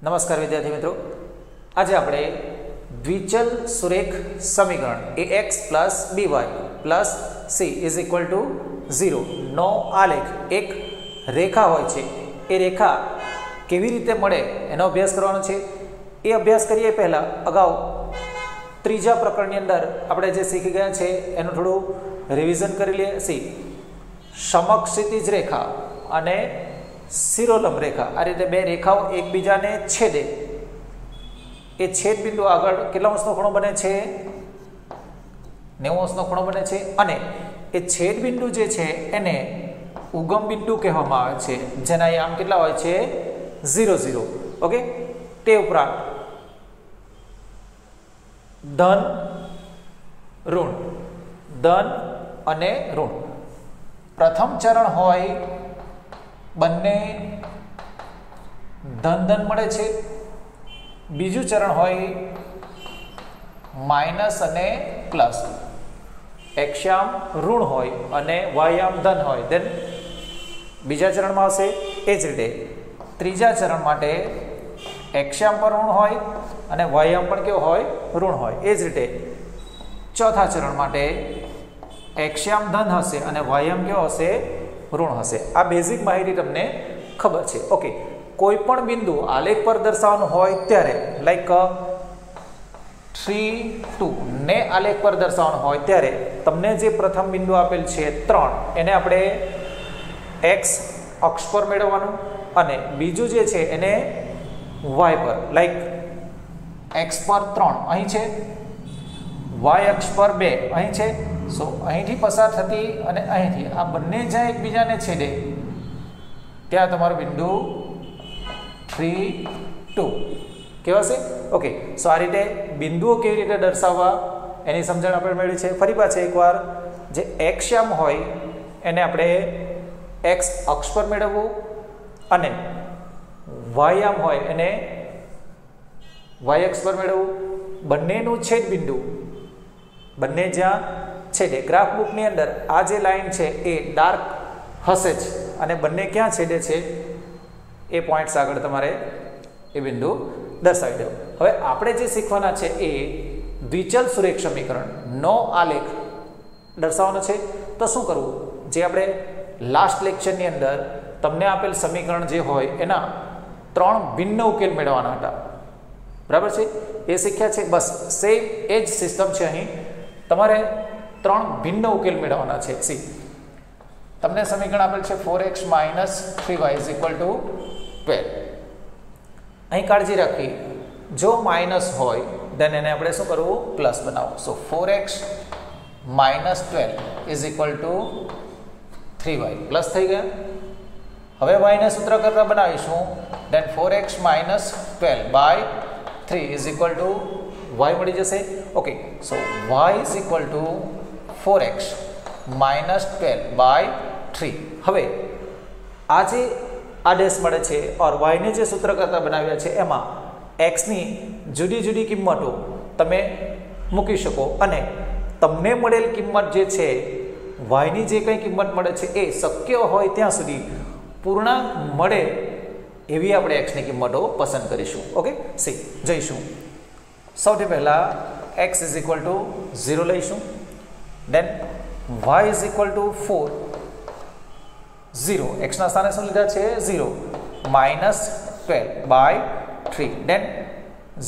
नमस्कार विद्यार्थी मित्रों, आज આપણે દ્વિચલ સુરેખ સમીકરણ ax + by + c = 0 નો આલેખ એક રેખા હોય છે એ રેખા કેવી રીતે મળે એનો અભ્યાસ કરવાનો છે। એ અભ્યાસ કરીએ પહેલા અગાઉ ત્રીજા પ્રકરણની અંદર આપણે જે શીખી ગયા છે એનું થોડું રિવિઝન કરી લઈએ। સી સમક્ષિતિજ રેખા અને शिरोलंब रेखा आ रीते बे रेखाओं एकबीजाने छेदे ए छेद बिंदु आगळ केटला अंशनो खूणो बने छे 90 अंशनो खूणो बने छे अने ए छेद बिंदु जे छे एने उगम बिंदु कहेवामां आवे छे जेना आम केटला होय छे 0 0 ओके। ते उपरांत धन ऋण धन अने ऋण प्रथम चरण होय बने धन धन मळे छे, बीजू चरण होय माइनस अने प्लस, एक्सयाम ऋण होय अने वायाम धन होय देन बीजा चरण में आवशे। ए ज रीते त्रीजा चरण माटे एक्सयाम पर ऋण होय अने वायाम पण केवो होय ऋण होय। ए ज रीते चौथा चरण माटे एक्सयाम धन हशे अने वायाम केवो हशे ऋण हशे। आ बेसिक माहिती तमने खबर छे। ओके, कोईपण बिंदु आलेख पर दर्शाववानुं होय त्यारे लाइक 3 2 ने आलेख पर दर्शाववानुं होय त्यारे तमने जे प्रथम बिंदु आपेल छे 3 एने आपणे एक्स अक्ष पर मेळववानुं अने बीजू जे छे एने वाय पर लाइक एक्स पर 3 अहीं छे, वाय अक्ष पर 2 अहीं छे। सो અહીંથી પસાર થતી અને અહીંથી આ બંને જ્યાં એકબીજાને છેદે ત્યાં તમારો બિંદુ 3 2 કહેવાશે। ઓકે, સો આ રીતે બિંદુઓ કેવી રીતે દર્શાવવા એની સમજણ આપણે મેળવી છે। ફરી પાછા એકવાર જે એક્સયામ હોય એને આપણે એક્સ અક્ષ પર મેળવવું અને વાયામ હોય એને વાય અક્ષ પર મેળવવું। બંનેનું છેદ બિંદુ બંને જ્યાં छेदे ग्राफ बुक नी अंदर आ जे लाइन छे ए डार्क हशे ज अने बंने क्या छेदे छे ए पॉइंट्स आगळ तमारे ए बिंदु दर्शावी दो। हवे आपणे जे शीखवाना छे ए द्विचल सुरेख समीकरण नो आलेख दर्शावવાનો छे। तो शुं करवुं, जे आपणे लास्ट लेक्चर नी अंदर तमने आपेल समीकरण जे होय एना 3 भिन्न उकेल मेळववाना हता, बराबर छे। ए शीख्या छे, बस सेम एज सिस्टम छे। अहीं तमारे 3 भिन्न उकेल मेळववाना छे। सी तमने समीकरण आपेल छे 4x - 3y = 12। अहीं काळजी राखवी, जो माइनस होय देन एने आपणे शुं करवुं प्लस बनावो। सो 4x - 12 = 3y प्लस थई गया। हवे y ने सूत्र करता बनावीशुं देन 4x - 12/3 = y मळी जशे। ओके, सो y = 4x - 12/3। हवे आज आदेश मळे छे और y ने जे सूत्र करता बनाव्या छे एमां x नी जुदी जुदी किंमतो तमे मूकी शको अने तमने मळेल किंमत जे छे y नी जे कंई किंमत मळे छे ए शक्य होय त्यां सुधी पूर्णांक मळे एवी आपणे x नी किंमतो पसंद करीशुं। ओके, सी जईशुं। सौथी पहेला x = 0 लईशुं, देन y = 4 0 x ना स्थाने शुं लीधा छे 0 - 12/3 देन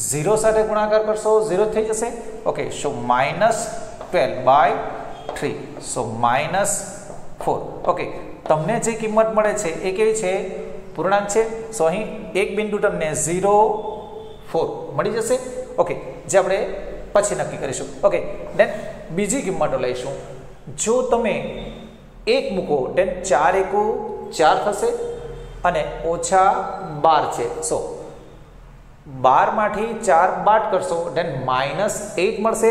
0 साथे गुणाकार करशो 0 थई जशे। ओके, सो -12/3 सो -4। ओके, तमने जे किंमत मळे छे ए केवी छे पूर्णांक छे। सो अहीं एक बिंदु तमने 0 4 मळी जशे। ओके, जे आपणे પછી નક્કી કરીશું। ઓકે, દેન બીજી કિંમતો લઈશું। જો તમે 1 મૂકો દેન 4 * 1 = 4 થશે અને -12 છે। સો 12 માંથી 4 બાદ કરશો દેન -8 મળશે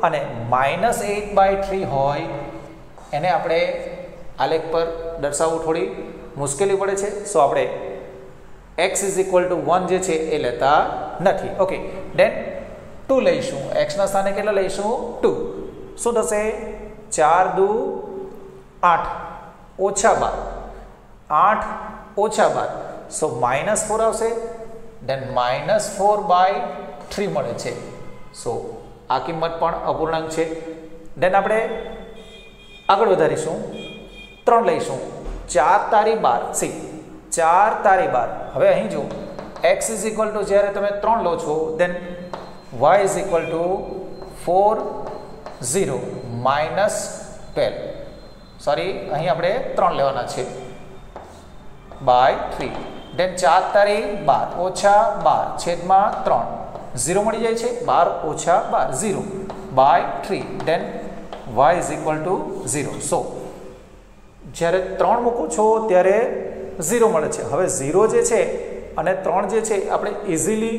અને -8/3 હોય એને આપણે આલેખ પર દર્શાવવું થોડી મુશ્કેલી પડે છે। સો આપણે x = 1 જે છે એ લેતા નથી। ઓકે, દેન 2 લઈશું। x ના સ્થાને કેટલા લઈશું 2। શું થશે 4 * 2 = 8 -12 8 - 12 सो -4 आवशे દેન -4/3 મળે છે. સો આ કિંમત પણ અપૂર્ણાંક છે. દેન આપણે આગળ વધારીશું, 3 લઈશું. 4 તારી 12, સી 4 તારી 12. હવે અહીં જો x ઇઝ ઇક્વલ ટુ જ્યારે તમે 3 લો છો દેન y is equal two 4 0 -12. Sorry, અહીં આપણે 3 લેવાના છે બાય 3. દેન 4 તારી 12 ઓછા 12 છેદમાં 3 0 મળી જાય છે. 12 ઓછા 12 0 by 3. Then y is equal to 0. So જ્યારે 3 મૂકો છો ત્યારે 0 મળે છે. હવે 0 જે છે અને 3 જે છે આપણે ઇઝીલી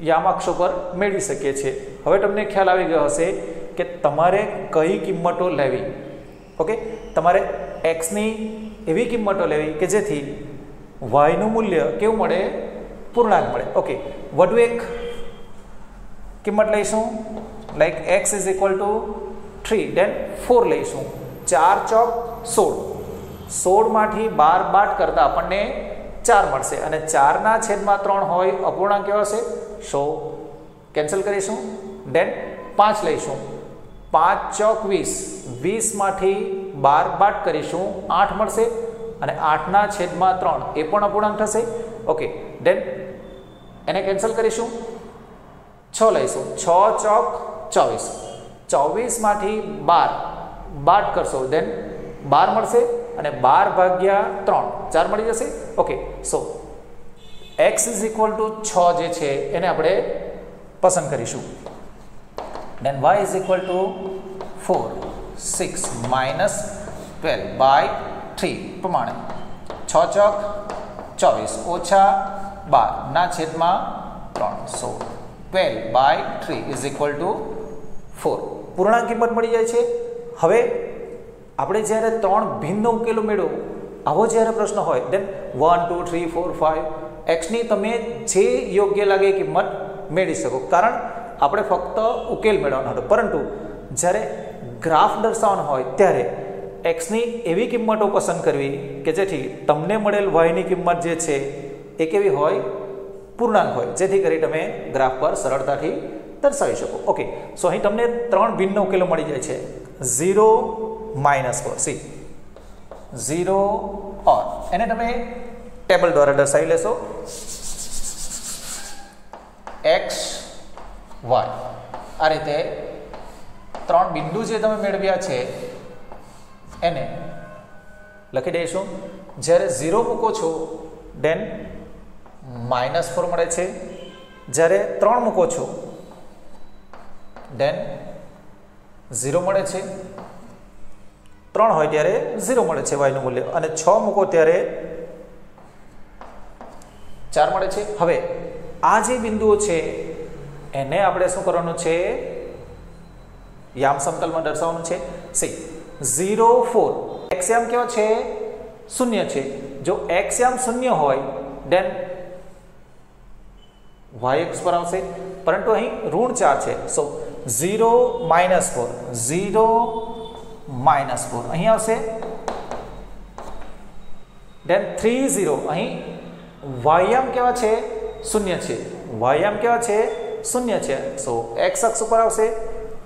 યામાક્ષો પર મેળવી શકીએ છીએ. હવે તમને ખ્યાલ આવી ગયો હશે કે તમારે કઈ કિંમતો લેવી. ઓકે, તમારે એક્સની એવી કિંમતો લેવી કે જેથી વાયનું મૂલ્ય કેવું મળે? પૂર્ણાંક મળે. ઓકે, વધુ એક કિંમત લઈશું, like x is equal two 3, દેન 4 લઈશું. 4 ચોક 16, 16 માંથી 12 બાદ કરતા આપણને 4 મળશે અને 4 ના છેદમાં 3 હોય અપૂર્ણાંક કેવો હશે? સો કેન્સલ કરીશું. દેન 5 લઈશું. 5 ચોક 20, 20 માંથી 12 બાદ કરીશું 8 મળશે અને 8 ના છેદમાં 3 એ પણ અપૂર્ણાંક થશે. ઓકે, દેન એને કેન્સલ કરીશું. 6 લઈશું. 6 ચોક 24, 24 માંથી 12 બાદ કરશો દેન 12 મળશે અને 12 ભાગ્યા 3 4 મળી જશે. Okay, so x is equal to 6 જે છે એને આપણે પસંદ કરીશું. દેન y ઇઝ ઇક્વલ ટુ 4 6 -12/3 પ્રમાણે 6 ચોક 24 ઓછા 12 ના છેદમાં 3. સો 12/3 ઇઝ ઇક્વલ ટુ 4. પૂર્ણાંક કિંમત મળી જાય છે. હવે આપણે જ્યારે 3 ભિન્ન ઉકેલો મેળવો આવો જ્યારે પ્રશ્ન હોય દેન 1 2 3 4 5 એક્સની તમે જે યોગ્ય લાગે કિંમત મેળવી શકો, કારણ આપણે ફક્ત ઉકેલ મેળવવાનો હતો. પરંતુ જ્યારે ગ્રાફ દર્શાવવાનો હોય ત્યારે એક્સની એવી કિંમતો પસંદ કરવી કે જેથી તમને મળેલ વાયની કિંમત જે છે એ કેવી હોય? પૂર્ણાંક હોય, જેથી કરી તમે ગ્રાફ પર સરળતાથી દર્શાવી શકો. ઓકે, સો અહીં તમને 3 ભિન્ન ઉકેલો મળી જાય છે. 0 -4, સી 0 ઓર એને તમે ટેબલ દ્વારા દર્શાવી લેશો. x y આ રીતે 3 બિંદુ જે તમે મેળવ્યા છે એને લખી દઈશું. જ્યારે 0 મૂકો છો દેન -4 મળે છે. જ્યારે 3 મૂકો છો દેન 0 મળે છે. 3 હોય ત્યારે 0 મળે છે વાયનું મૂલ્ય અને 6 મૂકો ત્યારે 4 મળે છે. હવે આ જે બિંદુઓ છે એને આપણે શું કરવાનું છે? યામ સમતલમાં દર્શાવવાનું છે. સી 0 4 x યામ કેવો છે? 0 છે. જો x યામ 0 હોય દેન y અક્ષ પર આવશે, પરંતુ અહીં ઋણ 4 છે. સો 0 -4 0 -4 અહીં આવશે. દેન 3 0 અહીં y યામ કેવા છે? 0 છે. y યામ કેવા છે? 0 છે. સો x અક્ષ ઉપર આવશે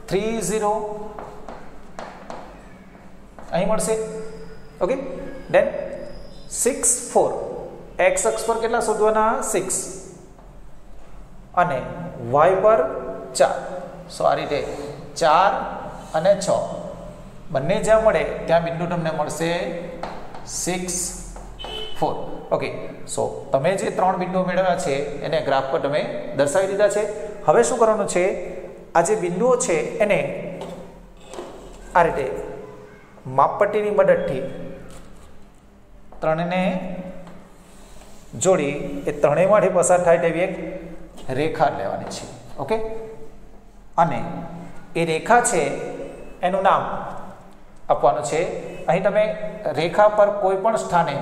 3 0 અહીં મળશે. ઓકે, દેન 6 4 x અક્ષ પર કેટલા શોધવાના? 6 અને y પર 4. સો આ રીતે 4 અને 6 બંને જ્યાં મળે ત્યાં બિંદુ તમને મળશે 6 4. ઓકે, સો તમે જે 3 બિંદુઓ મેળવ્યા છે એને ગ્રાફ પર તમે દર્શાવી દીધા છે. હવે શું કરવાનું છે? આ જે બિંદુઓ છે એને આ રીતે માપપટ્ટીની મદદથી ત્રણને જોડી એ ત્રણેયમાંથી પસાર થાય તેવી એક રેખા લેવાની છે. ઓકે, અને એ રેખા છે એનું નામ આપવાનું છે. અહીં તમે રેખા પર કોઈ પણ સ્થાને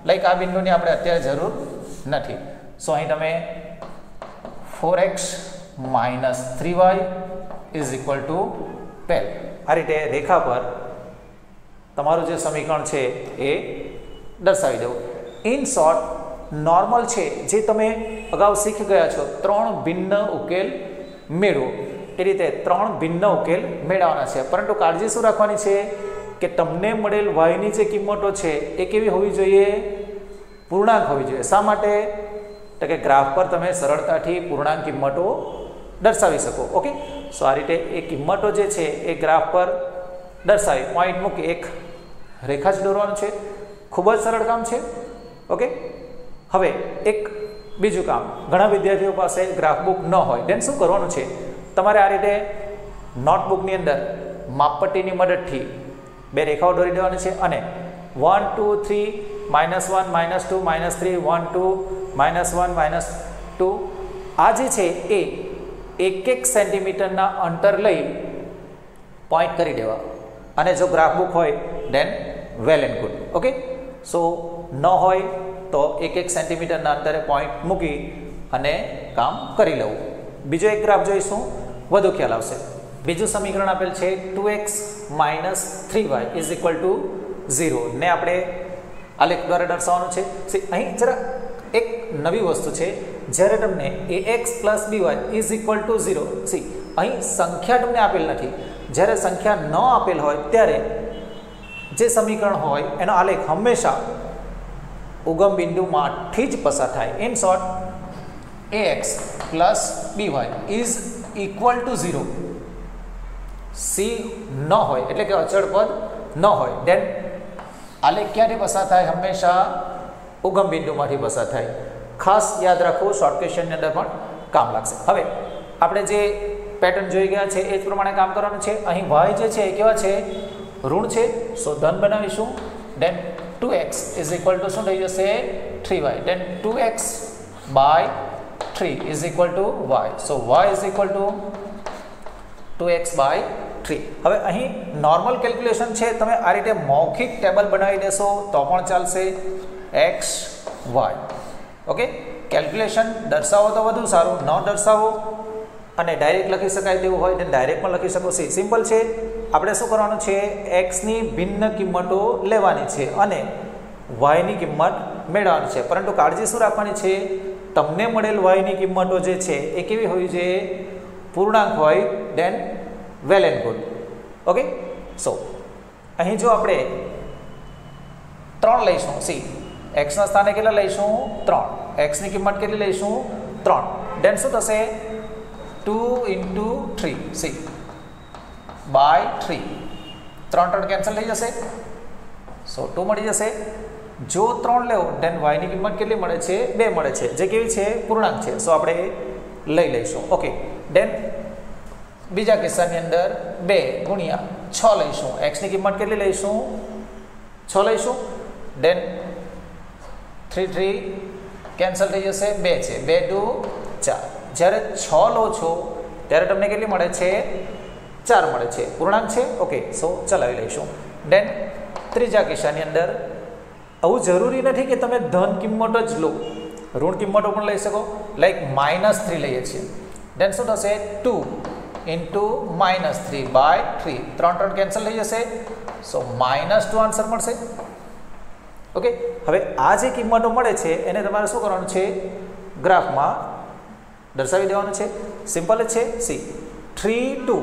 લાઈક આ બિંદુની આપણે અત્યારે જરૂર નથી. સો અહીં તમે 4x - 3y is equal two 12 આ રીતે રેખા પર તમારું જે સમીકરણ છે એ દર્શાવી દઉં. ઇન શોર્ટ નોર્મલ છે જે તમે અગાઉ શીખી ગયા છો 3 ભિન્ન ઉકેલ મેળવો એ રીતે 3 ભિન્ન ઉકેલ મેળવવાના છે, પરંતુ કાળજી શું રાખવાની છે કે તમને મળેલ વાયની જે કિંમતો છે એ કેવી હોવી જોઈએ? પૂર્ણાંક હોવી જોઈએ. શા માટે? તો કે ગ્રાફ પર તમે સરળતાથી પૂર્ણાંક કિંમતો દર્શાવી શકો. ઓકે, સો આ રીતે એ કિંમતો જે છે એ ગ્રાફ પર દર્શાવી પોઈન્ટ મૂકી એક રેખા જ દોરવાનું છે. ખૂબ જ સરળ કામ છે. ઓકે, હવે એક બીજું કામ, ઘણા વિદ્યાર્થીઓ પાસે ગ્રાફ બુક ન હોય, દેન શું કરવાનું છે? તમારે આ રીતે નોટબુકની અંદર માપપટ્ટીની મદદથી બે રેખાઓ દોરી દેવાની છે અને 1 2 3 -1 -2 -3 1 2 -1 -2 આ જે છે એ 1 સેન્ટીમીટરના અંતર લઈ પોઈન્ટ કરી દેવા. અને જો ગ્રાફ બુક હોય દેન વેલ એન્ડ ગુડ. ઓકે, સો ન હોય તો 1 સેન્ટીમીટરના અંતરે પોઈન્ટ મૂકી અને કામ કરી લેવું. બીજો એક ગ્રાફ જોઈશું, વધુ ખ્યાલ આવશે. બીજું સમીકરણ આપેલ છે 2x - 3y = 0 ને આપણે આલેખ દ્વારા દર્શાવવાનું છે. અહીં જરા એક નવી વસ્તુ છે, જ્યારે તમને ax + by = 0, અહીં સંખ્યા તમને આપેલ નથી. જ્યારે સંખ્યા ન આપેલ હોય ત્યારે જે સમીકરણ હોય એનો આલેખ હંમેશા ઉગમ બિંદુમાંથી જ પસાર થાય. In short, ax + by = 0. c ન હોય એટલે કે અચળ પદ ન હોય, દેન આલેખ ક્યાંથી પસાર થાય? હંમેશા ઉગમ બિંદુમાંથી પસાર થાય. ખાસ યાદ રાખવું, શોર્ટ ક્વેશ્ચનની અંદર પણ કામ લાગશે. હવે આપણે જે પેટર્ન જોઈ ગયા છે એ જ પ્રમાણે કામ કરવાનું છે. અહીં y જે છે એ કેવા છે? ઋણ છે, સો ધન બનાવીશું. દેન 2x = શું થઈ જશે? 3y. દેન 2x / 3 = y. સો y = 2x / 3. હવે અહીં નોર્મલ કેલ્ક્યુલેશન છે, તમે આ રીતે મૌખિક ટેબલ બનાવી દેશો તો પણ ચાલશે. x y. ઓકે, કેલ્ક્યુલેશન દર્શાવો તો વધુ સારું, ન દર્શાવો અને ડાયરેક્ટ લખી શકાય તેવું હોય તો ડાયરેક્ટ પણ લખી શકો. સિમ્પલ છે. આપણે શું કરવાનું છે? x ની ભિન્ન કિંમતો લેવાની છે અને y ની કિંમત મેળવવાની છે, પરંતુ કાળજી શું રાખવાની છે? તમને મળેલ y ની કિંમતો જે છે એ કેવી હોવી જોઈએ? પૂર્ણાંક હોય, દેન વેલ એન્ડ ગુડ. ઓકે, સો અહીં જો આપણે 3 લઈશું, x ના સ્થાને કેટલા લઈશું? 3. x ની કિંમત કેટલી લઈશું? 3. દેન શું થશે? 2 × 3 / 3. 3 કેન્સલ થઈ જશે, સો 2 મળી જશે. જો 3 લેવો દેન y ની કિંમત કેટલી મળે છે? 2 મળે છે, જે કેવી છે? પૂર્ણાંક છે, સો આપણે લઈ લઈશું. ઓકે, દેન બીજા કિસ્સાની અંદર 2 × 6 લઈશું. x ની કિંમત કેટલી લઈશું? 6 લઈશું. દેન 3 કેન્સલ થઈ જશે, 2 છે, 2 × 4. જ્યારે 6 લો છો ત્યારે તમને કેટલી મળે છે? 4 મળે છે, પૂર્ણાંક છે. ઓકે, સો ચલાવી લઈશું. દેન ત્રીજા કિસ્સાની અંદર આવું જરૂરી નથી કે તમે ધન કિંમતો જ લો, ઋણ કિંમતો પણ લઈ શકો. લાઈક -3 લઈએ છીએ, દેન શું થશે? 2 × -3 / 3. 3 કેન્સલ થઈ જશે, સો -2 આન્સર મળશે. ઓકે, હવે આ જે કિંમતો મળે છે એને તમારે શું કરવાનું છે? ગ્રાફમાં દર્શાવી દેવાનું છે. સિમ્પલ જ છે. 3 2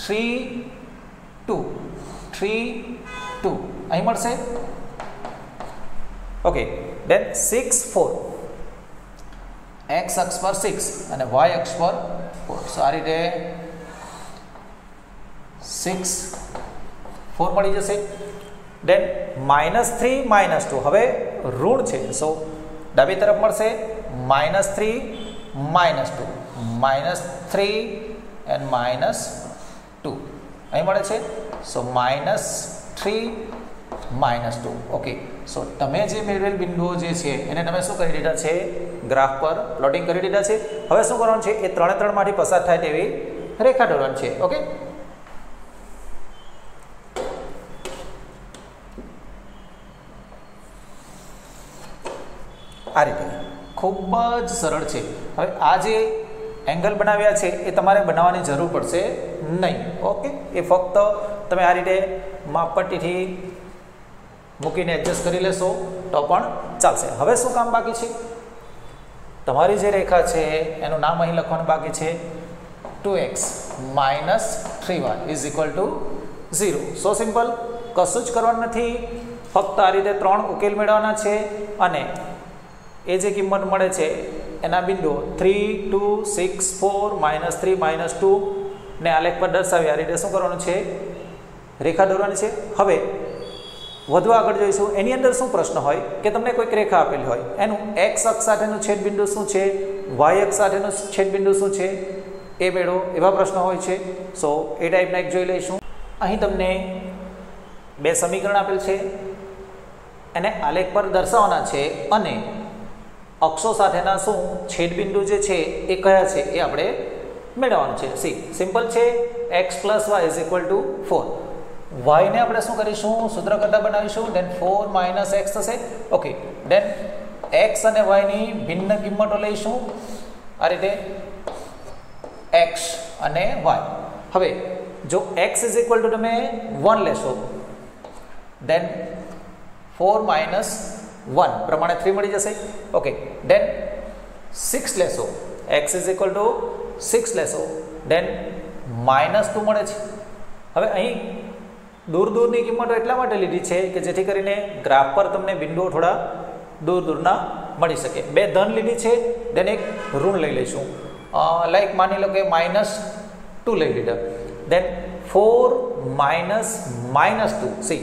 3 2 3 2 અહીં મળશે. ઓકે, દેન 6 4. x અક્ષ પર 6 અને y અક્ષ પર 4. સો આ રીતે 6 4 મળી જશે. દેન -3 -2, હવે ઋણ છે, સો ડાબી તરફ મળશે. -3 -2 -3 and -2 અહીં મળે છે, સો -3 -2. ઓકે, સો તમે જે મેળવેલ બિંદુઓ જે છે એને તમે શું કરી દીધા છે? ગ્રાફ પર પ્લોટિંગ કરી દીધા છે. હવે શું કરવાનું છે? એ 3 માંથી પસાર થાય તેવી રેખા દોરવાની છે. ઓકે, આ રીતે ખૂબ જ સરળ છે. હવે આ જે એંગલ બનાવ્યા છે એ તમારે બનાવવાની જરૂર પડશે નહીં. ઓકે, એ ફક્ત તમે આ રીતે માપપટ્ટીથી મૂકીને એડજસ્ટ કરી લેશો તો પણ ચાલશે. હવે શું કામ બાકી છે? તમારી જે રેખા છે એનું નામ અહીં લખવાનું બાકી છે 2x minus 3y is equal to 0. So simple, કશું જ કરવાનું નથી, ફક્ત આ રીતે 3 ઉકેલ મેળવવાના છે અને એ જે કિંમત મળે છે એના બિંદુઓ 3, 2, 6, 4, -3, -2 ને આલેખ પર દર્શાવી આ રીતે શું કરવાનું છે? રેખા દોરવાની છે. હવે વધુ આગળ જોઈશું. એની અંદર શું પ્રશ્ન હોય કે તમને કોઈક રેખા આપેલી હોય, એનું x અક્ષ સાથેનું છેદબિંદુ શું છે, y અક્ષ સાથેનું છેદબિંદુ શું છે એ મેળવો, એવા પ્રશ્નો હોય છે. સો એ ટાઈપના એક જોઈ લઈશું. અહીં તમને બે સમીકરણ આપેલ છે, એને આલેખ પર દર્શાવવાના છે અને અક્ષો સાથેના શું છેદબિંદુ જે છે એ કયા છે એ આપણે મેળવવાનું છે. સી સિમ્પલ છે, x + y = 4. y ને આપણે શું કરીશું? સૂત્ર કરતા બનાવીશું. ધેન 4 - x થશે. ઓકે, ધેન x અને y ની ભિન્ન કિંમતો લઈશું આ રીતે, x અને y. હવે જો x = તમે 1 લેશો, ધેન 4 - 1 પ્રમાણે 3 મળી જશે. ઓકે, ધેન 6 લેશો, x = 6 લેશો, ધેન -2 મળે છે. હવે અહીં દૂર દૂરની કિંમતો એટલા માટે લીધી છે કે જેથી કરીને ગ્રાફ પર તમને બિંદુઓ થોડા દૂર દૂરના મળી શકે. બે ધન લીધી છે, ધેન એક ઋણ લઈ લઈશું. લાઈક માની લો કે -2 લઈ લીધા, then 4 - -2. See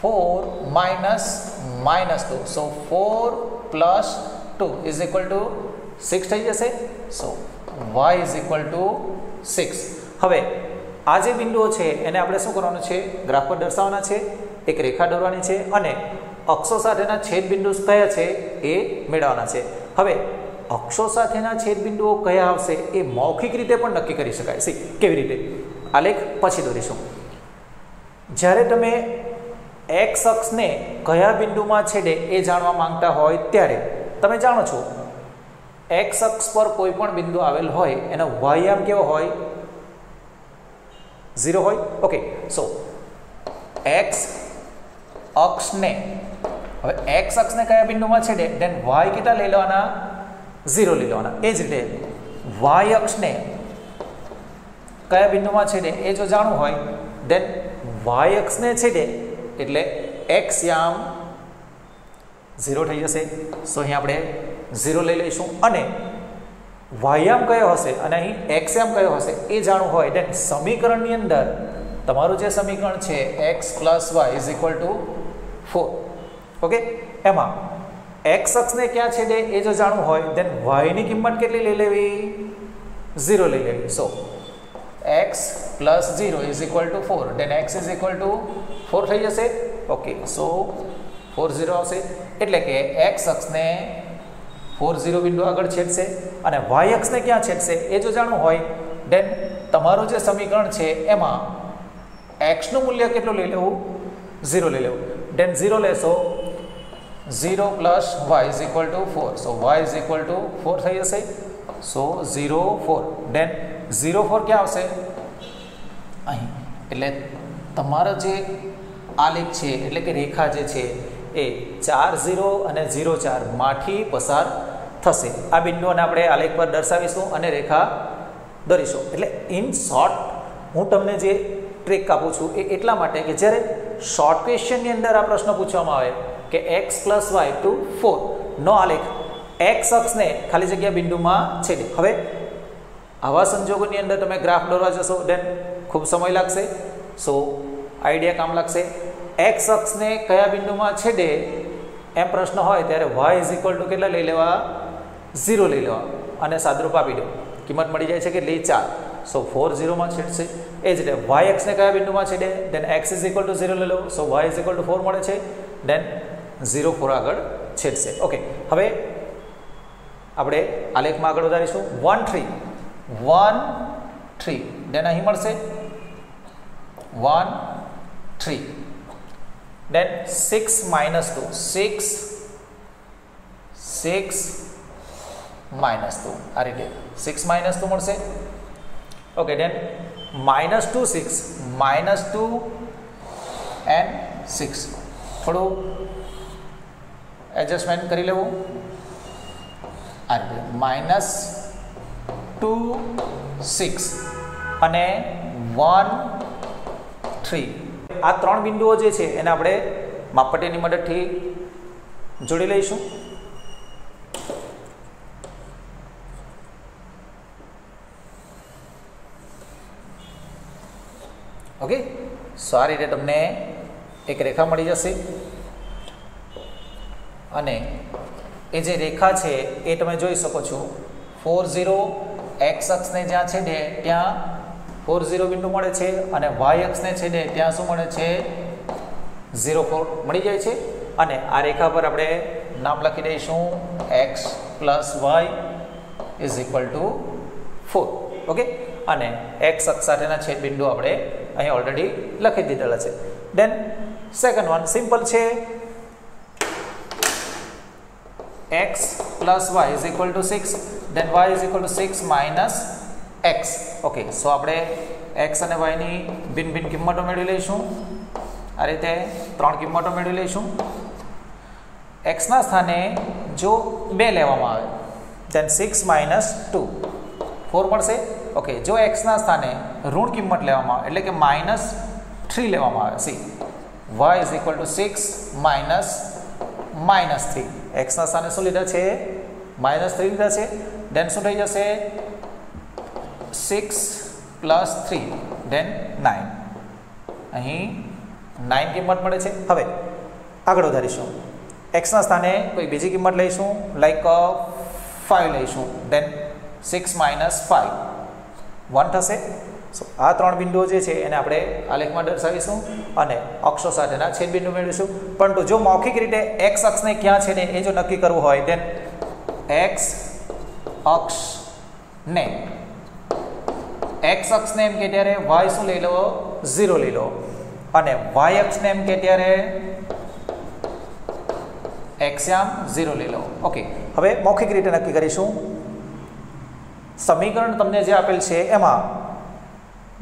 4 - -2, so 4 + 2 is equal to 6 થઈ જશે. So y is equal to 6. હવે આ જે બિંદુઓ છે એને આપણે શું કરવાનું છે? ગ્રાફ પર દર્શાવવાના છે, એક રેખા દોરવાની છે અને અક્ષો સાથેના છેદબિંદુ કયા છે એ મેળવવાના છે. હવે અક્ષો સાથેના છેદબિંદુઓ કયા આવશે એ મૌખિક રીતે પણ નક્કી કરી શકાય. સી કેવી રીતે? આલેખ પછી દોરીશું. જ્યારે તમે x અક્ષને કયા બિંદુમાં છેદે એ જાણવા માંગતા હોય ત્યારે તમે જાણો છો x અક્ષ પર કોઈ પણ બિંદુ આવેલ હોય એનો y આમ કેવો હોય? 0 હોય. ઓકે, સો x અક્ષને, હવે x અક્ષને કયા બિંદુમાં છેદે, ધેન y કેટલા લઈ લેવાના? 0 લઈ લેવાના. એ જ રીતે y અક્ષને કયા બિંદુમાં છેદે એ જો જાણવું હોય, ધેન y અક્ષને છેદે એટલે x યામ 0 થઈ જશે. સો અહીં આપણે 0 લઈ લઈશું અને વાયામ કયો હશે અને અહીં એક્સયામ કયો હશે એ જાણવું હોય, ધેન સમીકરણની અંદર તમારું જે સમીકરણ છે x + y = 4. ઓકે, એમાં x અક્ષને ક્યાં છેદે એ જો જાણવું હોય, ધેન y ની કિંમત કેટલી લઈ લેવી? 0 લઈ લેવી. સો x + 0 = 4, ધેન x = 4 થઈ જશે. ઓકે, સો 4 0 આવશે એટલે કે x અક્ષને 4 0 બિંદુ આગળ છેદશે અને y અક્ષને ક્યાં છેદશે એ જો જાણવું હોય, ધેન તમારું જે સમીકરણ છે એમાં x નું મૂલ્ય કેટલું લઈ લેવું? 0 લઈ લેવું. ધેન 0 લેશો, 0 + y = 4, સો y = 4 થઈ જશે. સો 0 4, ધેન 0 4 ક્યાં આવશે? અહીં. એટલે તમારો જે આલેખ છે એટલે કે રેખા જે છે એ 4 0 અને 0 4 માંથી પસાર થશે. આ બિંદુઓને આપણે આલેખ પર દર્શાવીશું અને રેખા દોરીશું. એટલે ઇન શોર્ટ હું તમને જે ટ્રીક આપું છું એ એટલા માટે કે જ્યારે શોર્ટ ક્વેશ્ચનની અંદર આ પ્રશ્ન પૂછવામાં આવે કે x + y = 4 નો આલેખ x અક્ષને ખાલી જગ્યા બિંદુમાં છેદે. હવે આવા સંજોગોની અંદર તમે ગ્રાફ દોરવા જશો, ધેન ખૂબ સમય લાગશે. સો આઈડિયા કામ લાગશે. x અક્ષને કયા બિંદુમાં છેદે એમ પ્રશ્ન હોય ત્યારે y = કેટલા લઈ લેવા? 0 લઈ લેવા અને સાદરૂપ આપી દો. કિંમત મળી જાય છે કે 4. સો 4 0 માં છેદશે. એ જ રીતે y અક્ષને કયા બિંદુમાં છેદે, ધેન x = 0 લઈ લો. સો y = 4 મળે છે, ધેન 0 4 આગળ છેદશે. ઓકે, હવે આપણે આલેખમાં આગળ વધારીશું. 1 3 1 3, ધેન અહીં મળશે 1 3, then 6 - 2, 6 - 2 આ રીતે 6 - 2 મળશે. ઓકે, then -2 6 -2 and 6 થોડું એડજસ્ટમેન્ટ કરી લેવું આ રીતે -2 6 અને 1 3 આ ત્રણ બિંદુઓ જે છે એને આપણે માપપટ્ટીની મદદથી જોડી લઈશું. ઓકે, સો આ રીતે તમને એક રેખા મળી જશે અને એ જે રેખા છે એ તમે જોઈ શકો છો 40 x અક્ષને જ્યાં છેદે ત્યાં 40 બિંદુ મળે છે અને y અક્ષને છેદે ત્યાં શું મળે છે 04 મળી જાય છે. અને આ રેખા પર આપણે નામ લખી દઈશું x + y = 4. ઓકે, અને x અક્ષ સાથેના છેદ બિંદુ આપણે અહીં ઓલરેડી લખી દીધેલા છે. દેન સેકન્ડ વન સિમ્પલ છે, x + y = 6, then y = 6 - x. Okay, સો આપણે x અને y ની ભિન્ન ભિન્ન કિંમતો મેળવી લઈશું. આ રીતે ત્રણ કિંમતો મેળવી લઈશું. x ના સ્થાને જો 2 લેવામાં આવે then 6 - 2 4 મળશે. ઓકે, જો x ના સ્થાને ઋણ કિંમત લેવામાં આવે એટલે કે -3 લેવામાં આવે, સી y = 6 - -3. x ના સ્થાને શું લીધા છે? -3 લીધા છે. દેન શું થઈ જશે? 6 + 3 દેન 9. અહીં 9 કિંમત મળે છે. હવે આગળ વધારીશું. x ના સ્થાને કોઈ બીજી કિંમત લઈશું, લાઈક 5 લઈશું. દેન 6 - 5 1 થશે. સો આ ત્રણ બિંદુઓ જે છે એને આપણે આલેખમાં દર્શાવીશું અને અક્ષો સાથેના છેદ બિંદુ મેળવીશું. પરંતુ જો મૌખિક રીતે x અક્ષને ક્યાં છેદે એ જો નક્કી કરવું હોય then x અક્ષને એમ કે ત્યારે y શું લઈ લો? 0 લઈ લો. અને y અક્ષને એમ કે ત્યારે x યામ 0 લઈ લો. ઓકે, હવે મૌખિક રીતે નક્કી કરીશું. સમીકરણ તમને જે આપેલ છે એમાં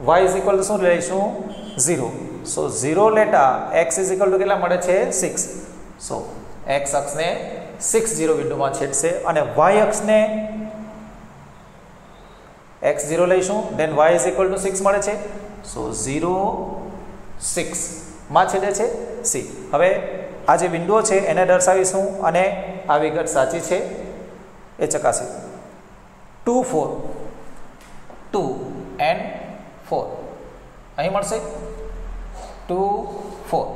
y = શું લઈશું? 0. સો 0 લેતા x = કેટલા મળે છે? 6. સો x અક્ષને 6 0 બિંદુમાં છેદશે અને y અક્ષને x 0 લઈશું, then y = 6 મળે છે. સો 0 6 માં છેદે છે સી. હવે આ જે બિંદુઓ છે એને દર્શાવીશું અને આ વિગત સાચી છે એ ચકાસી. 2 4 2 and 4 અહીં મળશે. 2 4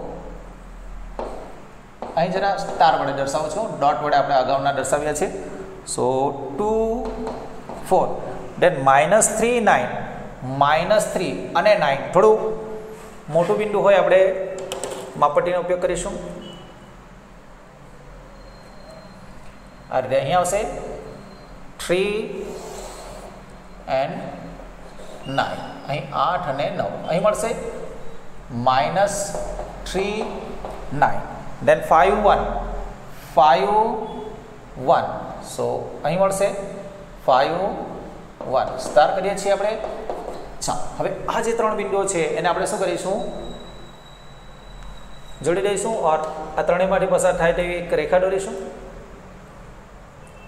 અહીં જરા સ્ટાર વડે દર્શાવું છું, ડોટ વડે આપણે અગાઉના દર્શાવ્યા છે. સો 2 4 દેન -3 9 -3 અને 9 થોડું મોટું બિંદુ હોય આપણે માપપટ્ટીનો ઉપયોગ કરીશું. આ રીતે અહીં આવશે 3 and 9. અહીં 8 અને 9 અહીં મળશે. -3 9 then 5 1 5 1. સો અહીં મળશે 5 1. સ્ટાર કરીએ છીએ આપણે. ચાલો હવે આ જે ત્રણ બિંદુઓ છે એને આપણે શું કરીશું? જોડી દઈશું ઓર આ ત્રણેયમાંથી પસાર થાય તેવી એક રેખા દોરીશું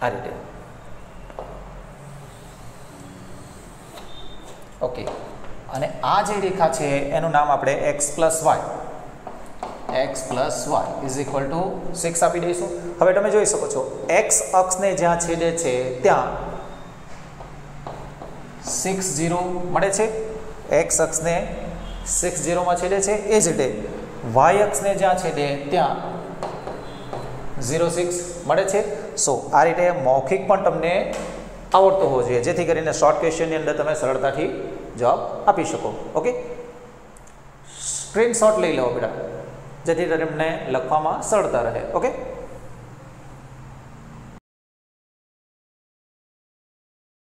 આ રીતે. ઓકે, અને આ જે રેખા છે એનું નામ આપણે x + y = 6 આપી દઈશું. હવે તમે જોઈ શકો છો x અક્ષને જ્યાં છેદે છે ત્યાં 6 0 મળે છે. x અક્ષને 6 0 માં છેદે છે. એ જ રીતે y અક્ષને જ્યાં છેદે ત્યાં 0 6 મળે છે. સો આ રીતે મૌખિક પણ તમને આવડતો હોવો જોઈએ જેથી કરીને શોર્ટ ક્વેશ્ચનની અંદર તમે સરળતાથી જવાબ આપી શકો. ઓકે, સ્ક્રીનશોટ લઈ લો બેટા જેથી તમને લખવામાં સરળતા રહે. ઓકે.